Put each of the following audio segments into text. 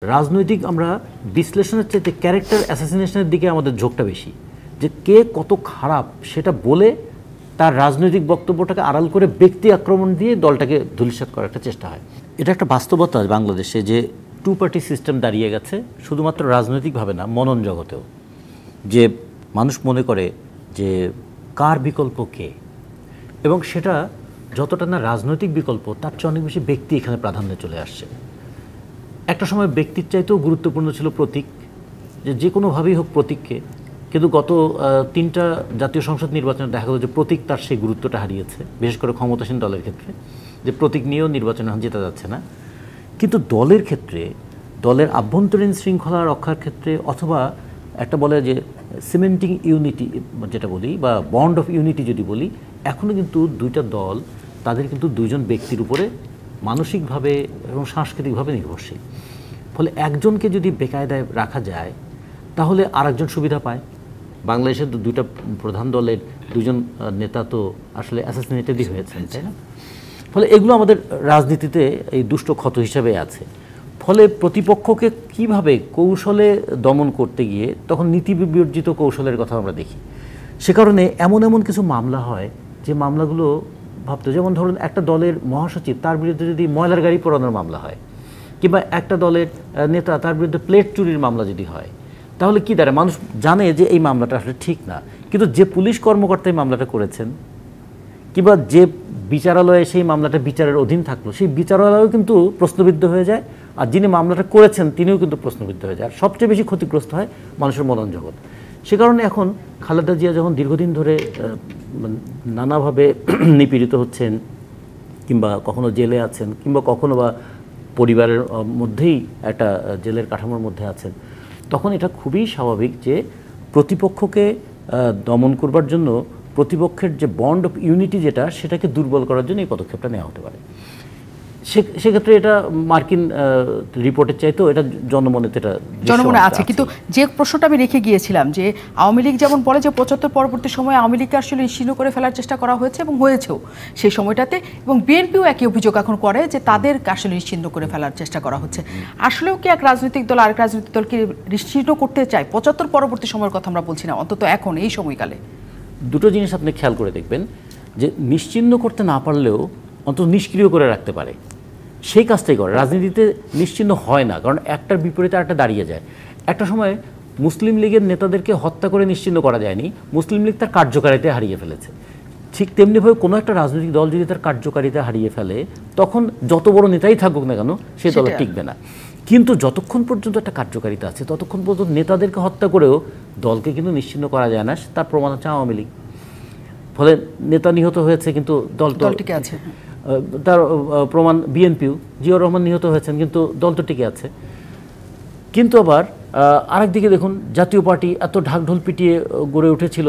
রাজনৈতিক আমরা বিশ্লেষণের চাইতে ক্যারেক্টার অ্যাসাসিনেশনের দিকে আমাদের ঝোঁকটা বেশি, যে কে কত খারাপ সেটা বলে তার রাজনৈতিক বক্তব্যটাকে আড়াল করে ব্যক্তি আক্রমণ দিয়ে দলটাকে ধূলিসাৎ করার একটা চেষ্টা হয়। এটা একটা বাস্তবতা বাংলাদেশে, যে টু পার্টি সিস্টেম দাঁড়িয়ে গেছে শুধুমাত্র রাজনৈতিকভাবে না, মনন জগতেও। যে মানুষ মনে করে যে কার বিকল্প কে, এবং সেটা যতটা না রাজনৈতিক বিকল্প তার চেয়ে অনেক বেশি ব্যক্তি এখানে প্রাধান্যে চলে আসছে। একটা সময় ব্যক্তির চাইতেও গুরুত্বপূর্ণ ছিল প্রতীক, যে কোনোভাবেই হোক প্রতীককে, কিন্তু গত 3টা জাতীয় সংসদ নির্বাচনে দেখা গেল যে প্রতীক তার সেই গুরুত্বটা হারিয়েছে, বিশেষ করে ক্ষমতাসীন দলের ক্ষেত্রে, যে প্রতীক নিয়েও নির্বাচনে জেতা যাচ্ছে না। কিন্তু দলের ক্ষেত্রে, দলের আভ্যন্তরীণ শৃঙ্খলা রক্ষার ক্ষেত্রে, অথবা একটা বলে যে সিমেন্টিং ইউনিটি যেটা বলি, বা বন্ড অফ ইউনিটি যদি বলি, এখনও কিন্তু দুইটা দল তাদের কিন্তু দুইজন ব্যক্তির উপরে মানসিকভাবে এবং সাংস্কৃতিকভাবে নির্ভরশীল। ফলে একজনকে যদি বেকায়দায় রাখা যায় তাহলে আরেকজন সুবিধা পায়। বাংলাদেশের দুইটা প্রধান দলের দুজন নেতা তো আসলে অ্যাসাসিনেটেডই হয়েছেন, তাই না? ফলে এগুলো আমাদের রাজনীতিতে এই দুষ্ট ক্ষত হিসাবে আছে। ফলে প্রতিপক্ষকে কিভাবে কৌশলে দমন করতে গিয়ে তখন নীতি বিবর্জিত কৌশলের কথা আমরা দেখি। সে কারণে এমন এমন কিছু মামলা হয় যে মামলাগুলো ভাবতো, যেমন ধরুন একটা দলের মহাসচিব, তার বিরুদ্ধে যদি ময়লার গাড়ি পোড়ানোর মামলা হয়, কিংবা একটা দলের নেতা তার বিরুদ্ধে প্লেট চুরির মামলা যদি হয়, তাহলে কি দাঁড়ায়? মানুষ জানে যে এই মামলাটা আসলে ঠিক না, কিন্তু যে পুলিশ কর্মকর্তা এই মামলাটা করেছেন, কিংবা যে বিচারালয়ে সেই মামলাটা বিচারের অধীন থাকলো, সেই বিচারালয়েও কিন্তু প্রশ্নবিদ্ধ হয়ে যায়, আর যিনি মামলাটা করেছেন তিনিও কিন্তু প্রশ্নবিদ্ধ হয়ে যায়। আর সবচেয়ে বেশি ক্ষতিগ্রস্ত হয় মানুষের মনন জগৎ। সে কারণে এখন খালেদা জিয়া যখন দীর্ঘদিন ধরে নানাভাবে নিপীড়িত হচ্ছেন, কিংবা কখনো জেলে আছেন, কিংবা কখনো বা পরিবারের মধ্যেই একটা জেলের কাঠামোর মধ্যে আছেন, তখন এটা খুবই স্বাভাবিক যে প্রতিপক্ষকে দমন করবার জন্য প্রতিপক্ষের যে বন্ড অফ ইউনিটি যেটা, সেটাকে দুর্বল করার জন্য এই পদক্ষেপটা নেওয়া হতে পারে। সেক্ষেত্রে এটা মার্কিন রিপোর্টের চাইতেও এটা জনমনে আছে। কিন্তু যে প্রশ্নটা আমি রেখে গিয়েছিলাম, যে আওয়ামী লীগ যেমন বলে যে 75 পরবর্তী সময়ে আওয়ামী লীগকে আসলে নিশ্চিহ্ন করে ফেলার চেষ্টা করা হয়েছে এবং হয়েছেও সেই সময়টাতে, এবং বিএনপিও একই অভিযোগ এখন করে যে তাদের আসলে নিশ্চিহ্ন করে ফেলার চেষ্টা করা হচ্ছে। আসলেও কি এক রাজনৈতিক দল আরেক রাজনৈতিক দলকে নিশ্চিহ্ন করতে চায়? 75 পরবর্তী সময়ের কথা আমরা বলছি না, অন্তত এখন এই সময়কালে। দুটো জিনিস আপনি খেয়াল করে দেখবেন, যে নিশ্চিহ্ন করতে না পারলেও অন্তত নিষ্ক্রিয় করে রাখতে পারে, সেই কাজটাই করে। রাজনীতিতে নিশ্চিহ্ন হয় না, কারণ একটার বিপরীতে আরেকটা দাঁড়িয়ে যায়। একটা সময় মুসলিম লীগের নেতাদেরকে হত্যা করে নিশ্চিহ্ন করা যায়নি, মুসলিম লীগ তার কার্যকারিতা হারিয়ে ফেলেছে। ঠিক তেমনিভাবে কোনো একটা রাজনৈতিক দল যদি তার কার্যকারিতা হারিয়ে ফেলে, তখন যত বড় নেতাই থাকুক না কেন, সে দল টিকবে না। কিন্তু যতক্ষণ পর্যন্ত একটা কার্যকারিতা আছে, ততক্ষণ পর্যন্ত নেতাদেরকে হত্যা করেও দলকে কিন্তু নিশ্চিহ্ন করা যায় না। তার প্রমাণ হচ্ছে আওয়ামী লীগ। ফলে নেতা নিহত হয়েছে কিন্তু দল টিকে আছে। তার প্রমাণ বিএনপিও, জিয়াউর রহমান নিহত হয়েছেন কিন্তু দল তো টিকে আছে। কিন্তু আবার আরেকদিকে দেখুন, জাতীয় পার্টি এত ঢাকঢোল পিটিয়ে গড়ে উঠেছিল,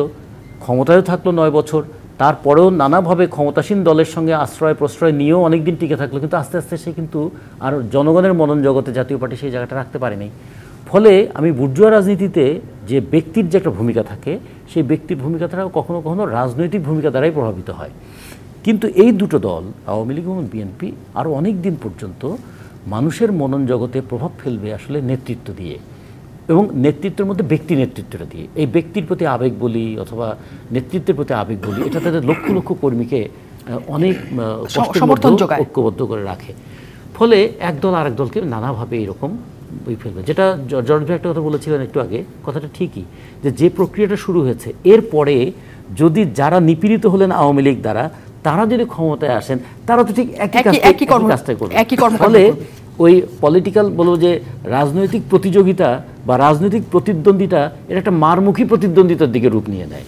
ক্ষমতায়ও থাকলো 9 বছর, তারপরেও নানাভাবে ক্ষমতাসীন দলের সঙ্গে আশ্রয় প্রশ্রয় নিয়েও অনেকদিন টিকে থাকলো, কিন্তু আস্তে আস্তে সে কিন্তু আর জনগণের মনন জগতে জাতীয় পার্টি সেই জায়গাটা রাখতে পারেনি। ফলে আমি বুর্জোয়া রাজনীতিতে যে ব্যক্তির যে একটা ভূমিকা থাকে, সেই ব্যক্তির ভূমিকা দ্বারাও কখনো কখনো রাজনৈতিক ভূমিকা দ্বারাই প্রভাবিত হয়। কিন্তু এই দুটো দল, আওয়ামী লীগ এবং বিএনপি, আরও অনেক দিন পর্যন্ত মানুষের মনন জগতে প্রভাব ফেলবে আসলে নেতৃত্ব দিয়ে, এবং নেতৃত্বের মধ্যে ব্যক্তি নেতৃত্বটা দিয়ে। এই ব্যক্তির প্রতি আবেগ বলি অথবা নেতৃত্বের প্রতি আবেগ বলি, এটা তাদের লক্ষ লক্ষ কর্মীকে অনেক ঐক্যবদ্ধ করে রাখে। ফলে এক দল আরেক দলকে নানাভাবে এরকম ফেলবে। যেটা জর্জ ভাই একটা কথা বলেছিলেন একটু আগে, কথাটা ঠিকই, যে প্রক্রিয়াটা শুরু হয়েছে, এরপরে যদি যারা নিপীড়িত হলেন আওয়ামী লীগ দ্বারা, তারা যদি ক্ষমতায় আসেন, তারা তো ঠিক একই কাজটাই করবে। ফলে ওই পলিটিক্যাল বলবো যে রাজনৈতিক প্রতিযোগিতা বা রাজনৈতিক প্রতিদ্বন্দ্বিতা, এটা একটা মারমুখী প্রতিদ্বন্দ্বিতার দিকে রূপ নিয়ে নেয়।